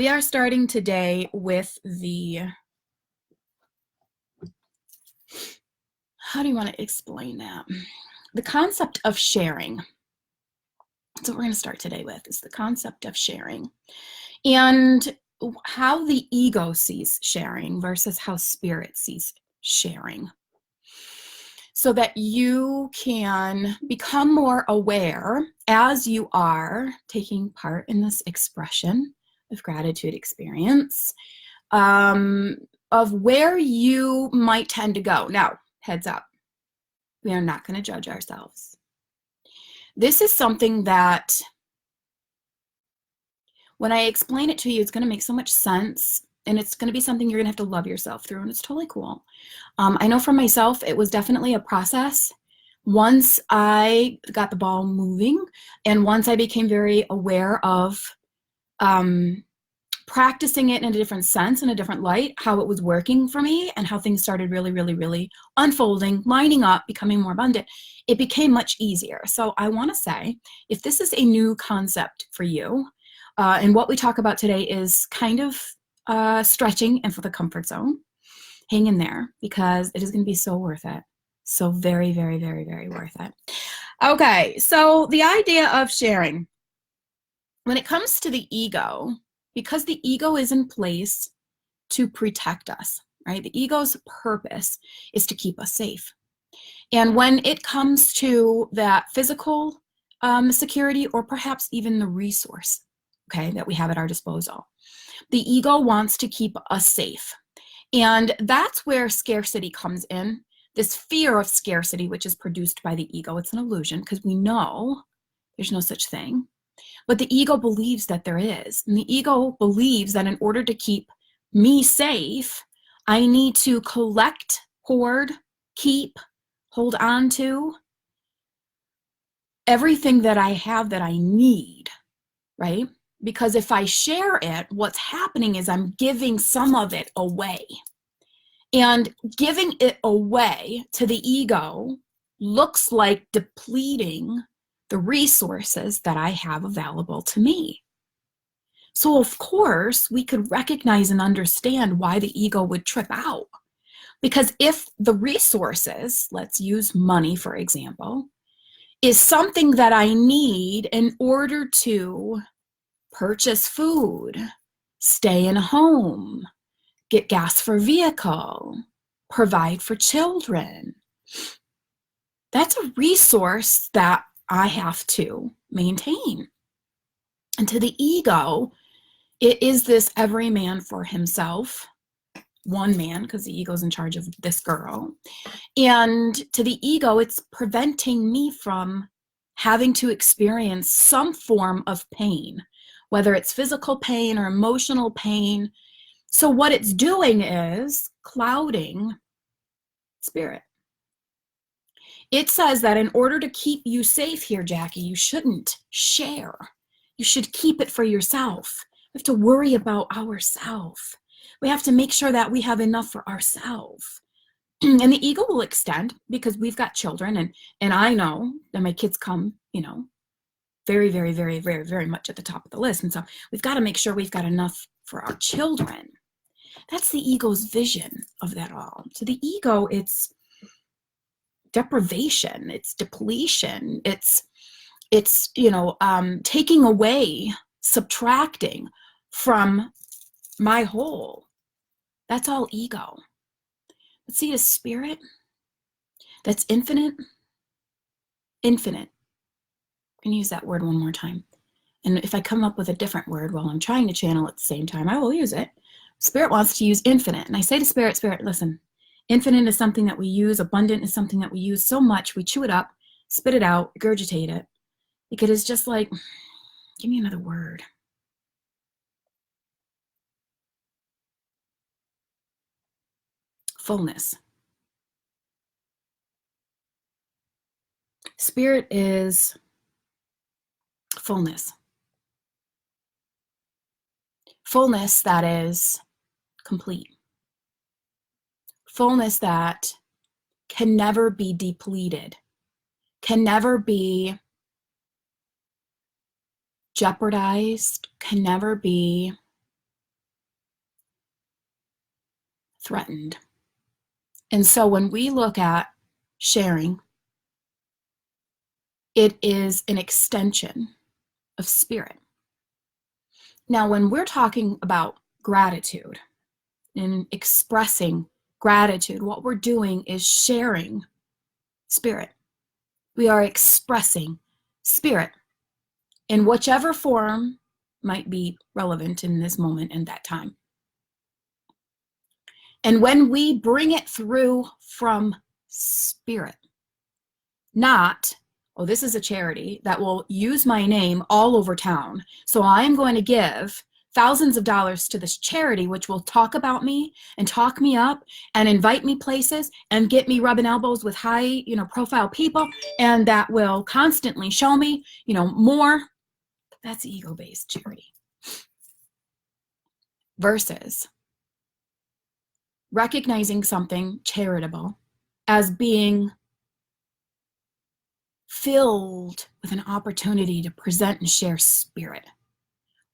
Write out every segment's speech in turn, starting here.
we are starting today with how do you want to explain that? The concept of sharing. That's what we're going to start today with, is the concept of sharing. And how the ego sees sharing versus how spirit sees sharing. So that you can become more aware as you are taking part in this expression of gratitude experience, of where you might tend to go. Now, heads up, we are not going to judge ourselves. This is something that when I explain it to you, it's going to make so much sense, and it's going to be something you're going to have to love yourself through, and it's totally cool. I know for myself, it was definitely a process. Once I got the ball moving, and once I became very aware of practicing it in a different sense, in a different light, how it was working for me, and how things started really, really, really unfolding, lining up, becoming more abundant, it became much easier. So I want to say, if this is a new concept for you, and what we talk about today is kind of stretching and for the comfort zone, hang in there, because it is going to be so worth it. So very, very, very, very worth it. Okay, so the idea of sharing. When it comes to the ego, because the ego is in place to protect us, right? The ego's purpose is to keep us safe. And when it comes to that physical security, or perhaps even the resource, okay, that we have at our disposal, the ego wants to keep us safe. And that's where scarcity comes in. This fear of scarcity, which is produced by the ego, it's an illusion, because we know there's no such thing. But the ego believes that there is. And the ego believes that in order to keep me safe, I need to collect, hoard, keep, hold on to everything that I have that I need, right? Because if I share it, what's happening is I'm giving some of it away. And giving it away to the ego looks like depleting the resources that I have available to me. So of course, we could recognize and understand why the ego would trip out. Because if the resources, let's use money for example, is something that I need in order to purchase food, stay in a home, get gas for vehicle, provide for children, that's a resource that I have to maintain. And to the ego, it is this every man for himself, one man, because the ego's in charge of this girl. And to the ego, it's preventing me from having to experience some form of pain, whether it's physical pain or emotional pain. So what it's doing is clouding spirit. It says that in order to keep you safe here, Jackie, you shouldn't share. You should keep it for yourself. We have to worry about ourselves. We have to make sure that we have enough for ourselves. And the ego will extend, because we've got children, and I know that my kids come, very, very, very, very, very much at the top of the list. And so we've got to make sure we've got enough for our children. That's the ego's vision of that all. So the ego, it's deprivation, it's depletion, it's taking away, subtracting from my whole. That's all ego. But see, a spirit that's infinite. I'm going to use that word one more time. And if I come up with a different word while I'm trying to channel at the same time, I will use it. Spirit wants to use infinite. And I say to spirit, listen, infinite is something that we use. Abundant is something that we use so much. We chew it up, spit it out, regurgitate it. Because it's just like, give me another word. Fullness. Spirit is fullness. Fullness that is complete. Fullness that can never be depleted, can never be jeopardized, can never be threatened. And so when we look at sharing, it is an extension of spirit. Now, when we're talking about gratitude and expressing gratitude, what we're doing is sharing spirit. We are expressing spirit in whichever form might be relevant in this moment and that time. And when we bring it through from spirit, not, oh, this is a charity that will use my name all over town, so I'm going to give thousands of dollars to this charity, which will talk about me and talk me up and invite me places and get me rubbing elbows with high, profile people, and that will constantly show me, more. That's ego-based charity. Versus recognizing something charitable as being filled with an opportunity to present and share spirit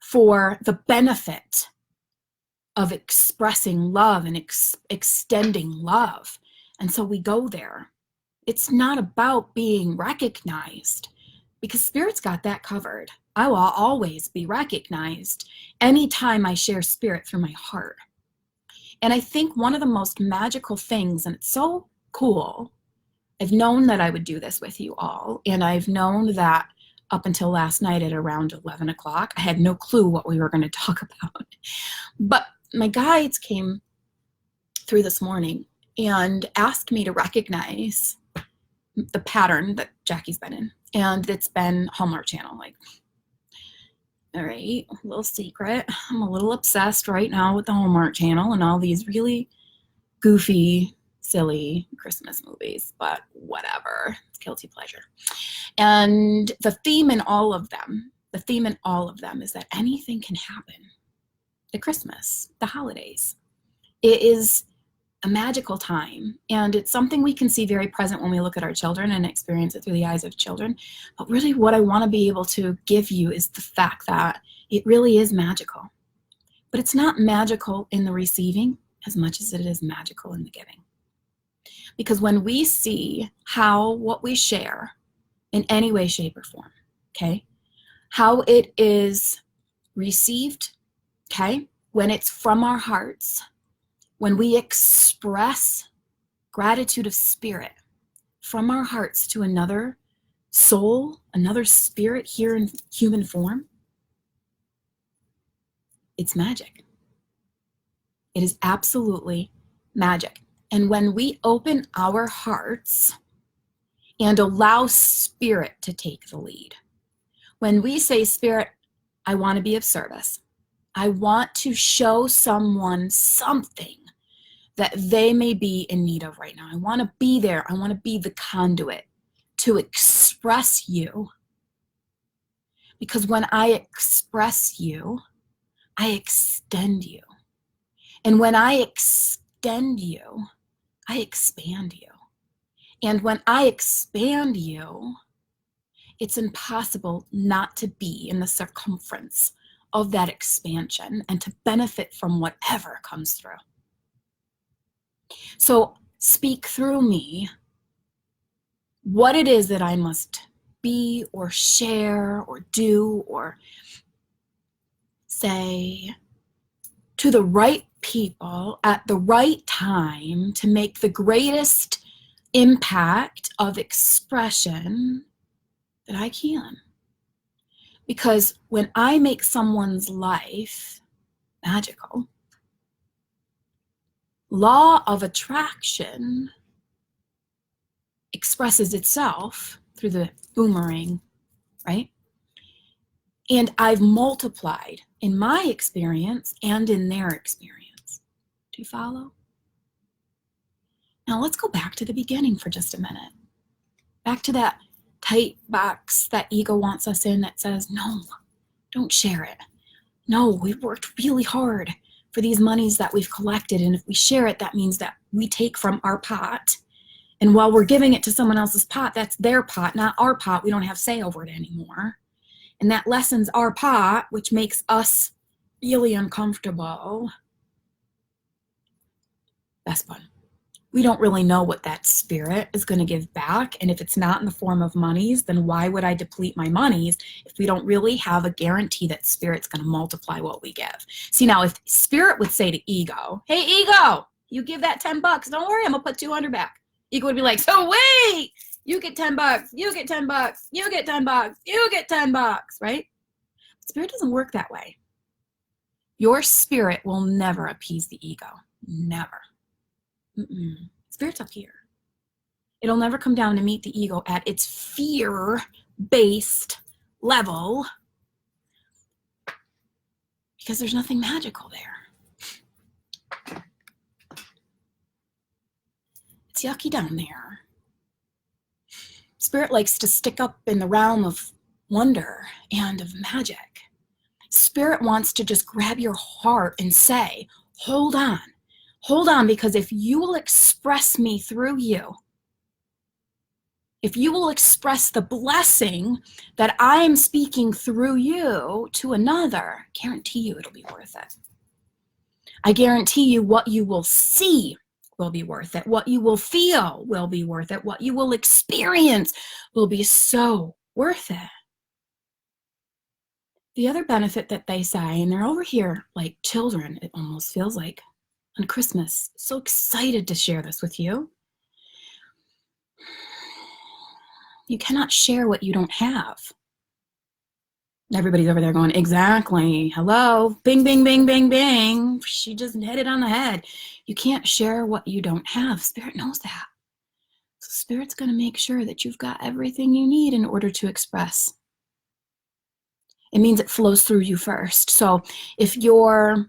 for the benefit of expressing love and extending love. And so we go there. It's not about being recognized, because spirit's got that covered. I will always be recognized anytime I share spirit through my heart. And I think one of the most magical things, and it's so cool, I've known that I would do this with you all, and I've known that up until last night at around 11 o'clock, I had no clue what we were going to talk about. But my guides came through this morning and asked me to recognize the pattern that Jackie's been in. And it's been Hallmark Channel. Like, all right, a little secret. I'm a little obsessed right now with the Hallmark Channel and all these really goofy, silly Christmas movies, but whatever, it's guilty pleasure. And the theme in all of them is that anything can happen at Christmas, the holidays. It is a magical time, and it's something we can see very present when we look at our children and experience it through the eyes of children. But really what I want to be able to give you is the fact that it really is magical. But it's not magical in the receiving as much as it is magical in the giving. Because when we see how what we share in any way, shape, or form, okay, how it is received, okay, when it's from our hearts, when we express gratitude of spirit from our hearts to another soul, another spirit here in human form, it's magic. It is absolutely magic. And when we open our hearts and allow spirit to take the lead, when we say, Spirit, I want to be of service, I want to show someone something that they may be in need of right now. I want to be there. I want to be the conduit to express you. Because when I express you, I extend you. And when I extend you, I expand you. And when I expand you, it's impossible not to be in the circumference of that expansion and to benefit from whatever comes through. So speak through me what it is that I must be or share or do or say to the right people at the right time to make the greatest impact of expression that I can. Because when I make someone's life magical, law of attraction expresses itself through the boomerang, right? And I've multiplied in my experience and in their experience. Do you follow? Now let's go back to the beginning for just a minute. Back to that tight box that ego wants us in that says, no, don't share it. No, we've worked really hard for these monies that we've collected, and if we share it, that means that we take from our pot. And while we're giving it to someone else's pot, that's their pot, not our pot. We don't have say over it anymore. And that lessens our pot, which makes us really uncomfortable. best bud. We don't really know what that spirit is going to give back. And if it's not in the form of monies, then why would I deplete my monies if we don't really have a guarantee that spirit's going to multiply what we give? See, now if spirit would say to ego, hey, ego, you give that $10, don't worry, I'm going to put 200 back. Ego would be like, so wait, you get $10, you get $10, you get $10, you get $10, right? Spirit doesn't work that way. Your spirit will never appease the ego. Never. Spirit's up here. It'll never come down to meet the ego at its fear-based level because there's nothing magical there. It's yucky down there. Spirit likes to stick up in the realm of wonder and of magic. Spirit wants to just grab your heart and say, hold on, because if you will express me through you, if you will express the blessing that I am speaking through you to another, I guarantee you it'll be worth it. I guarantee you what you will see will be worth it. What you will feel will be worth it. What you will experience will be so worth it. The other benefit that they say, and they're over here like children, it almost feels like, on Christmas, so excited to share this with you. You cannot share what you don't have. Everybody's over there going, exactly, hello, bing, bing, bing, bing, bing. She just hit it on the head. You can't share what you don't have. Spirit knows that. So Spirit's going to make sure that you've got everything you need in order to express. It means it flows through you first. So if your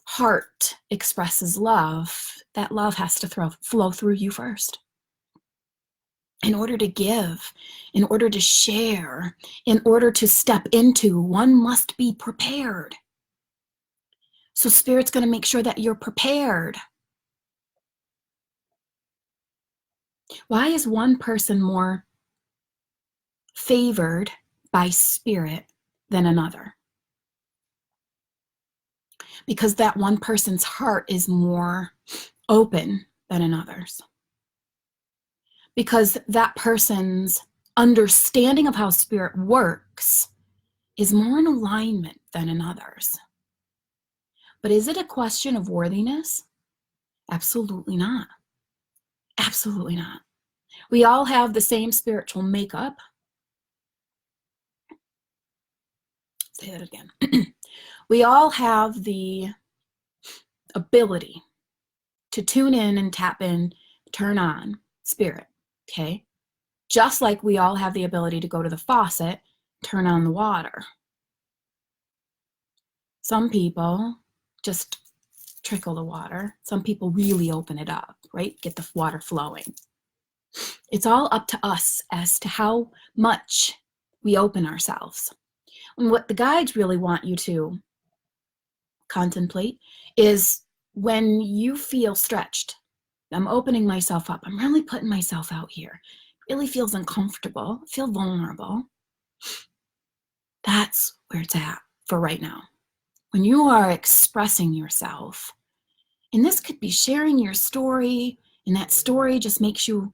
heart expresses love, that love has to flow through you first. In order to give, in order to share, in order to step into, one must be prepared. So Spirit's going to make sure that you're prepared. Why is one person more favored by Spirit than another? Because that one person's heart is more open than another's. Because that person's understanding of how Spirit works is more in alignment than another's. But is it a question of worthiness? Absolutely not. Absolutely not. We all have the same spiritual makeup. Say that again. We all have the ability to tune in and tap in, turn on Spirit, okay? Just like we all have the ability to go to the faucet, turn on the water. Some people just trickle the water. Some people really open it up, right? Get the water flowing. It's all up to us as to how much we open ourselves. And what the guides really want you to contemplate is when you feel stretched, I'm opening myself up, I'm really putting myself out here, it really feels uncomfortable, feel vulnerable. That's where it's at for right now. When you are expressing yourself, and this could be sharing your story, and that story just makes you,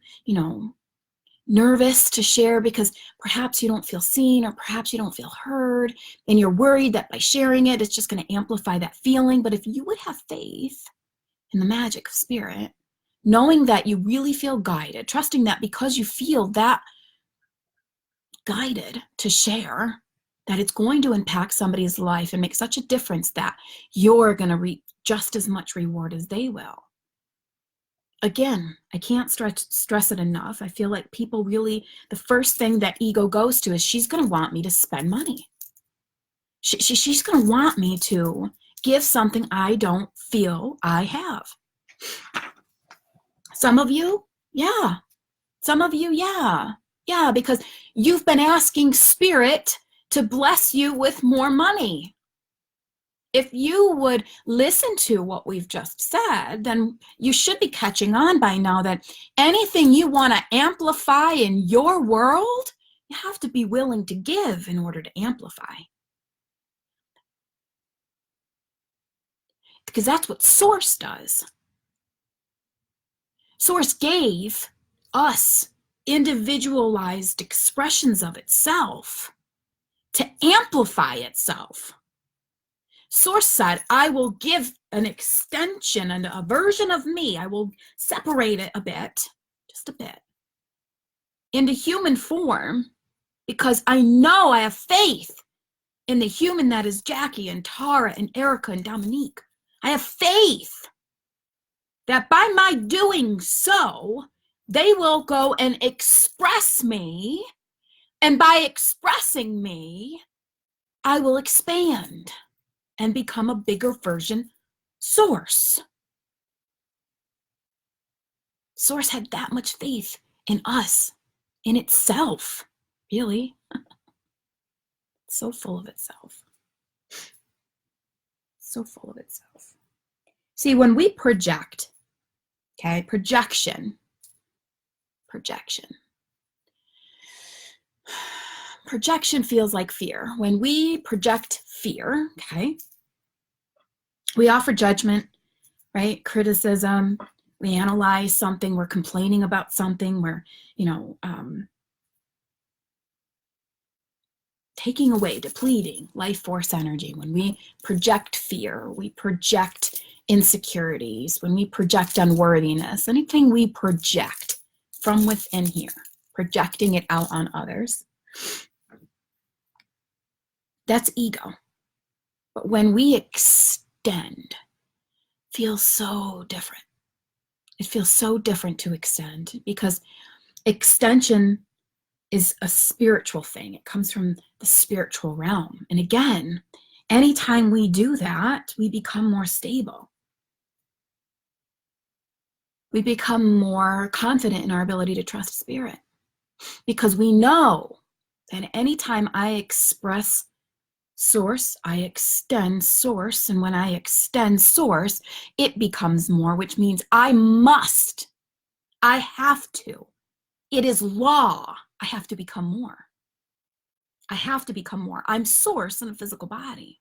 nervous to share because perhaps you don't feel seen or perhaps you don't feel heard, and you're worried that by sharing it, it's just going to amplify that feeling. But if you would have faith in the magic of Spirit, knowing that you really feel guided, trusting that because you feel that guided to share, that it's going to impact somebody's life and make such a difference that you're going to reap just as much reward as they will. Again, I can't stress it enough. I feel like people really, the first thing that ego goes to is she's going to want me to spend money. She's going to want me to give something I don't feel I have. Some of you, yeah. Some of you, yeah. Yeah, because you've been asking Spirit to bless you with more money. If you would listen to what we've just said, then you should be catching on by now that anything you want to amplify in your world, you have to be willing to give in order to amplify. Because that's what Source does. Source gave us individualized expressions of itself to amplify itself. Source said, I will give an extension and a version of me. I will separate it a bit, just a bit, into human form, because I know I have faith in the human that is Jackie and Tara and Erica and Dominique. I have faith that by my doing so, they will go and express me, and by expressing me, I will expand and become a bigger version Source. Source had that much faith in us, in itself, really. So full of itself. So full of itself. See, when we project, okay, projection. Projection feels like fear. When we project fear, okay, we offer judgment, right? Criticism. We analyze something. We're complaining about something. We're, taking away, depleting life force energy. When we project fear, we project insecurities, when we project unworthiness, anything we project from within here, projecting it out on others, that's ego. But when we extend, it feels so different. It feels so different to extend, because extension is a spiritual thing. It comes from the spiritual realm. And again, anytime we do that, we become more stable. We become more confident in our ability to trust spirit, because we know that anytime I express source, I extend source. And when I extend source, it becomes more, which means I have to. It is law. I have to become more. I have to become more. I'm source in a physical body.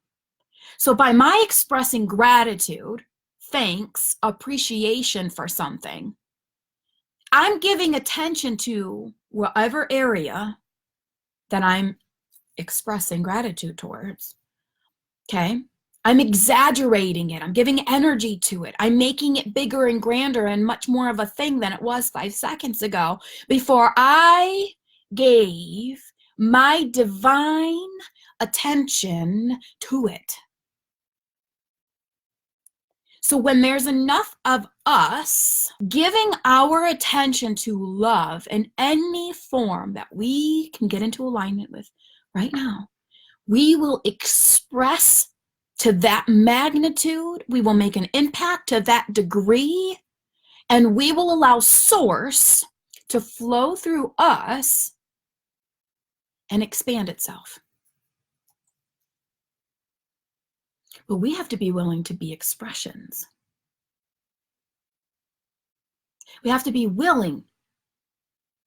So by my expressing gratitude, thanks, appreciation for something, I'm giving attention to whatever area that I'm expressing gratitude towards. Okay? I'm exaggerating it. I'm giving energy to it. I'm making it bigger and grander and much more of a thing than it was 5 seconds ago, before I gave my divine attention to it. So when there's enough of us giving our attention to love in any form that we can get into alignment with right now, we will express to that magnitude, we will make an impact to that degree, and we will allow source to flow through us and expand itself. But we have to be willing to be expressions. We have to be willing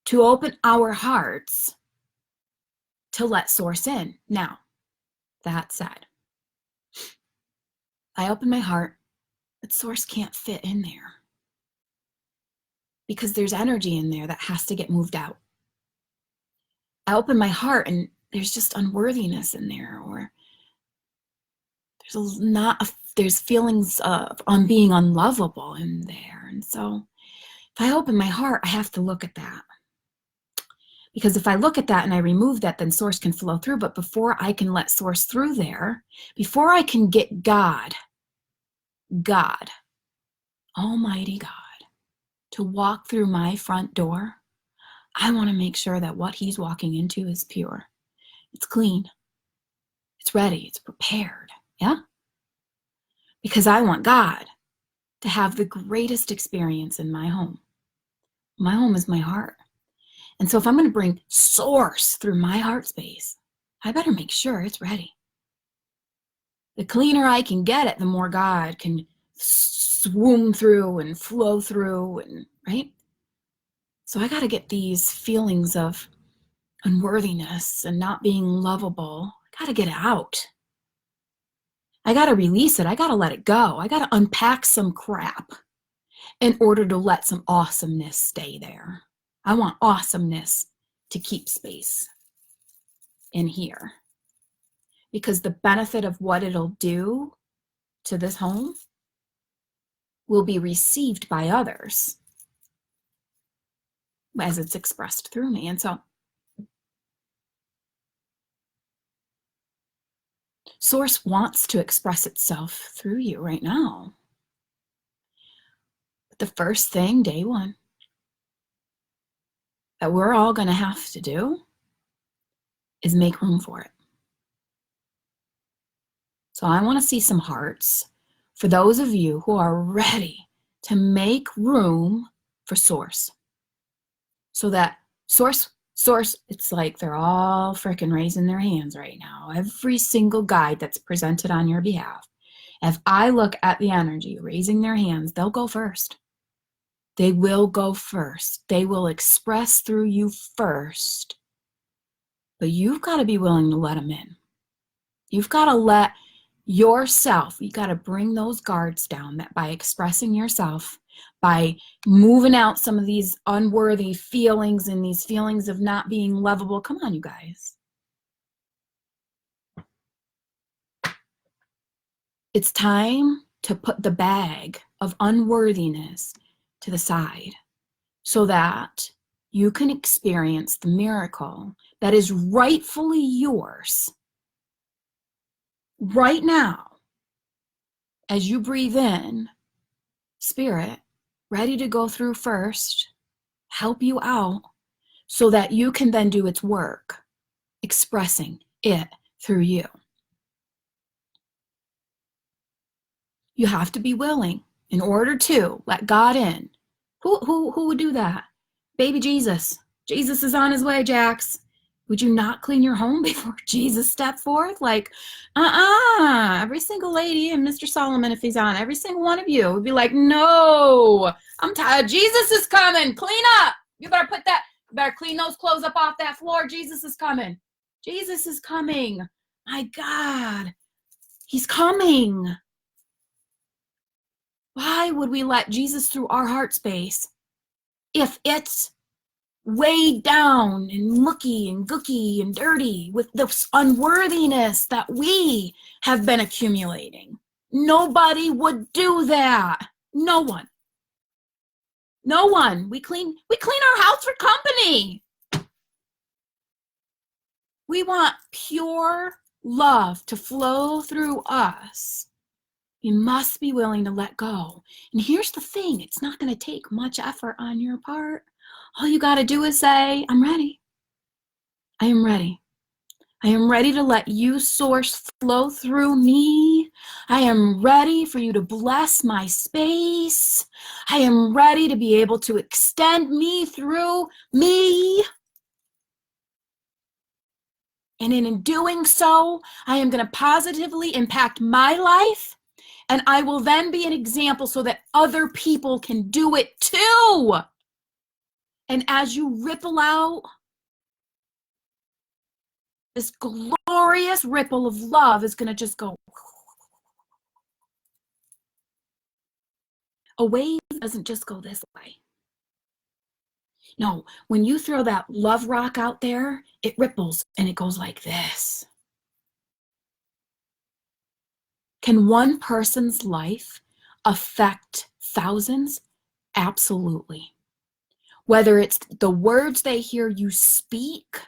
to open our hearts to let source in. Now, that said, I open my heart, but source can't fit in there, because there's energy in there that has to get moved out. I open my heart and there's just unworthiness in there, or there's feelings of being unlovable in there. And so if I open my heart, I have to look at that. Because if I look at that and I remove that, then source can flow through. But before I can let source through there, before I can get God, Almighty God, to walk through my front door, I want to make sure that what he's walking into is pure. It's clean. It's ready. It's prepared. Yeah? Because I want God to have the greatest experience in my home. My home is my heart. And so if I'm going to bring source through my heart space, I better make sure it's ready. The cleaner I can get it, the more God can swoon through and flow through, and right? So I got to get these feelings of unworthiness and not being lovable. I got to get it out. I got to release it. I got to let it go. I got to unpack some crap. in order to let some awesomeness stay there. I want awesomeness to keep space in here, because the benefit of what it'll do to this home will be received by others as it's expressed through me. And so Source wants to express itself through you right now. But the first thing, day one, that we're all going to have to do is make room for it. So I want to see some hearts for those of you who are ready to make room for Source. So that Source, it's like they're all freaking raising their hands right now. Every single guide that's presented on your behalf. If I look at the energy raising their hands, they'll go first. They will go first. They will express through you first. But you've got to be willing to let them in. You've got to let yourself, you got to bring those guards down, that by expressing yourself, by moving out some of these unworthy feelings and these feelings of not being lovable. Come on, you guys. It's time to put the bag of unworthiness to the side so that you can experience the miracle that is rightfully yours right now. As you breathe in, Spirit, ready to go through first, help you out so that you can then do its work, expressing it through you. You have to be willing in order to let God in. Who would do that? Baby Jesus. Jesus is on his way, Jax. Would you not clean your home before Jesus stepped forth? Like, every single lady, and Mr. Solomon, if he's on, every single one of you would be like, no, I'm tired. Jesus is coming. Clean up. You better clean those clothes up off that floor. Jesus is coming. Jesus is coming. My God, he's coming. Why would we let Jesus through our heart space if it's weighed down and mucky and gooky and dirty with this unworthiness that we have been accumulating? Nobody would do that. No one. No one. We clean our house for company. We want pure love to flow through us. You must be willing to let go. And here's the thing, it's not going to take much effort on your part. All you got to do is say, I'm ready. I am ready. I am ready to let you, Source, flow through me. I am ready for you to bless my space. I am ready to be able to extend me through me. And in doing so, I am going to positively impact my life. And I will then be an example so that other people can do it too. And as you ripple out, this glorious ripple of love is going to just go. A wave doesn't just go this way. No, when you throw that love rock out there, it ripples and it goes like this. Can one person's life affect thousands? Absolutely. Whether it's the words they hear you speak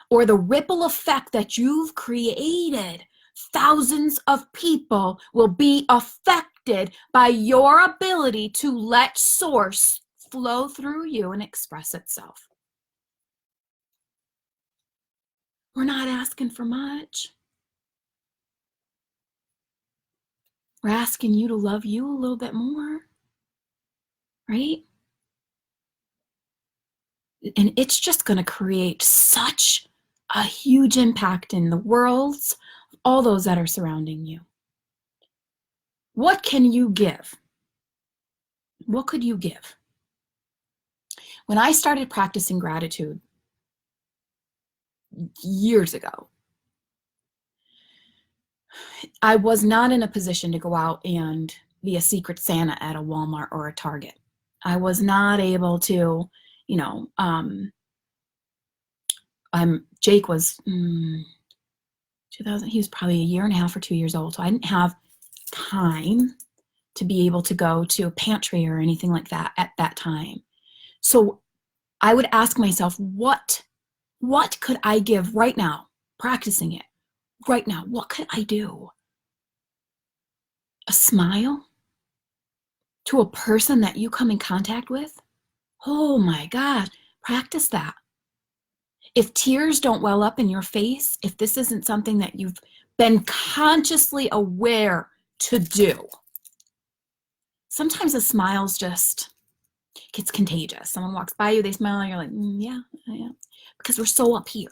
or the ripple effect that you've created, thousands of people will be affected by your ability to let Source flow through you and express itself. We're not asking for much. We're asking you to love you a little bit more, right? And it's just going to create such a huge impact in the worlds, all those that are surrounding you. What can you give? What could you give? When I started practicing gratitude years ago, I was not in a position to go out and be a Secret Santa at a Walmart or a Target. I was not able to, you know, Jake was 2000, he was probably a year and a half or 2 years old. So I didn't have time to be able to go to a pantry or anything like that at that time. So I would ask myself, what could I give right now, practicing it right now? What could I do? A smile to a person that you come in contact with? Oh my gosh, practice that. If tears don't well up in your face, if this isn't something that you've been consciously aware to do, sometimes a smile's just gets contagious. Someone walks by you, they smile, and you're like, yeah, because we're so up here.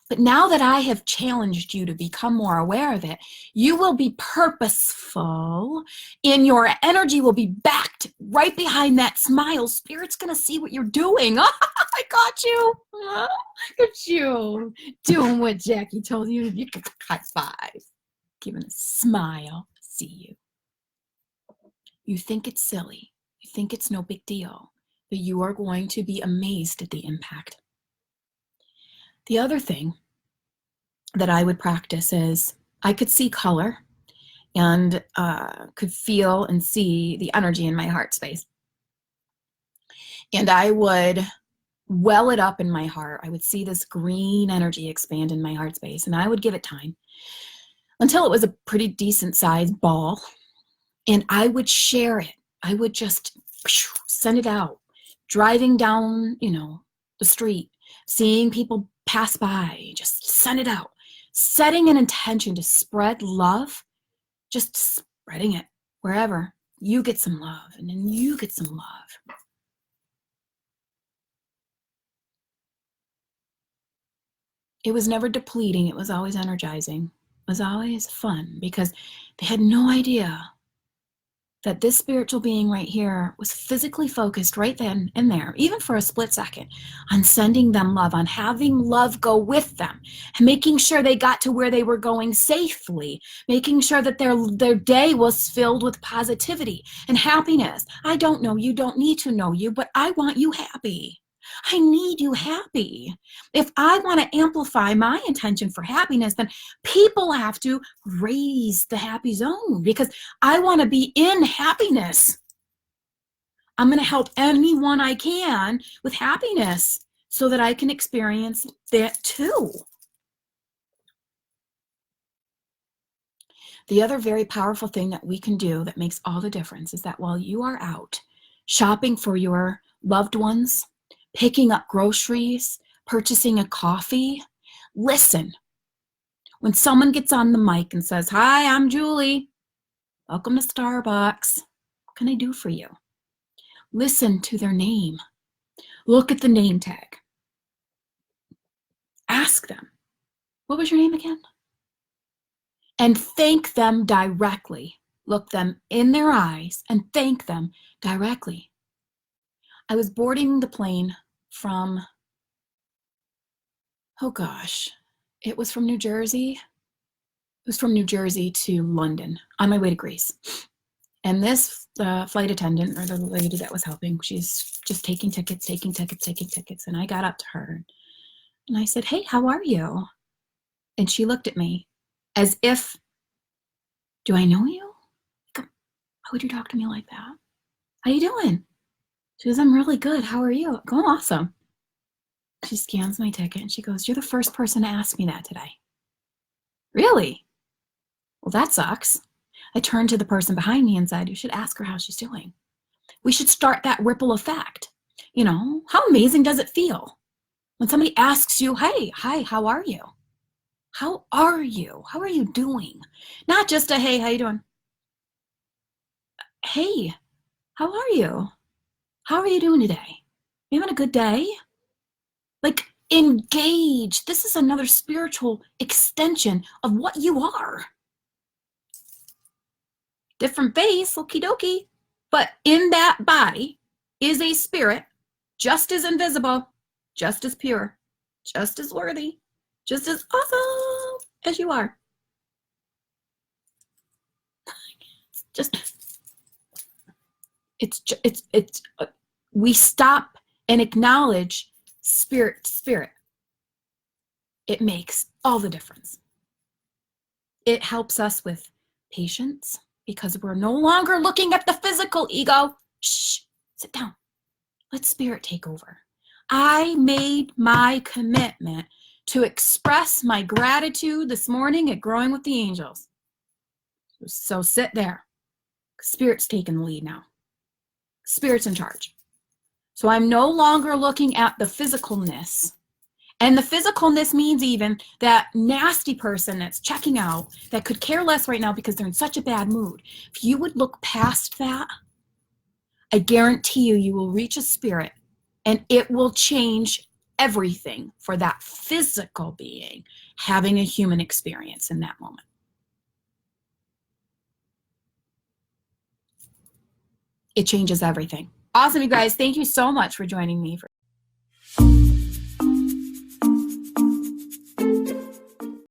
But now that I have challenged you to become more aware of it, you will be purposeful, and your energy will be backed right behind that smile. Spirit's going to see what you're doing. I got you. Look at you doing what Jackie told you. You can high five. Giving a smile. See you. You think it's silly. You think it's no big deal. But you are going to be amazed at the impact. The other thing that I would practice is I could see color and could feel and see the energy in my heart space. And I would well it up in my heart. I would see this green energy expand in my heart space, and I would give it time until it was a pretty decent sized ball, and I would share it. I would just send it out, driving down, the street, seeing people pass by, just send it out, setting an intention to spread love, just spreading it wherever. You get some love, and then you get some love. It was never depleting. It was always energizing. It was always fun because they had no idea that this spiritual being right here was physically focused right then and there, even for a split second, on sending them love, on having love go with them, and making sure they got to where they were going safely, making sure that their day was filled with positivity and happiness. I don't know you, don't need to know you, but I want you happy. I need you happy. If I want to amplify my intention for happiness, then people have to raise the happy zone because I want to be in happiness. I'm going to help anyone I can with happiness so that I can experience that too. The other very powerful thing that we can do that makes all the difference is that while you are out shopping for your loved ones, picking up groceries, purchasing a coffee, listen. When someone gets on the mic and says, "Hi, I'm Julie. Welcome to Starbucks. What can I do for you?" Listen to their name. Look at the name tag. Ask them, "What was your name again?" And thank them directly. Look them in their eyes and thank them directly. I was boarding the plane from, it was from New Jersey. It was from New Jersey to London on my way to Greece. And this flight attendant, or the lady that was helping, she's just taking tickets. And I got up to her and I said, "Hey, how are you?" And she looked at me as if, "Do I know you? How would you talk to me like that? How you doing?" She goes, "I'm really good. How are you?" I go, "Awesome." She scans my ticket and she goes, "You're the first person to ask me that today." Really? Well, that sucks. I turned to the person behind me and said, "You should ask her how she's doing." We should start that ripple effect. How amazing does it feel when somebody asks you, "Hey, hi, how are you? How are you? How are you doing?" Not just a, "Hey, how you doing?" "Hey, how are you? How are you doing today? You having a good day?" Like, engage. This is another spiritual extension of what you are. Different face, okie dokie. But in that body is a spirit just as invisible, just as pure, just as worthy, just as awesome as you are. Just We stop and acknowledge spirit to spirit. It makes all the difference. It helps us with patience because we're no longer looking at the physical ego. Shh, sit down. Let spirit take over. I made my commitment to express my gratitude this morning at Growing with the Angels. So sit there. Spirit's taking the lead now. Spirit's in charge. So I'm no longer looking at the physicalness. And the physicalness means even that nasty person that's checking out that could care less right now because they're in such a bad mood. If you would look past that, I guarantee you, you will reach a spirit and it will change everything for that physical being having a human experience in that moment. It changes everything. Awesome, you guys. Thank you so much for joining me.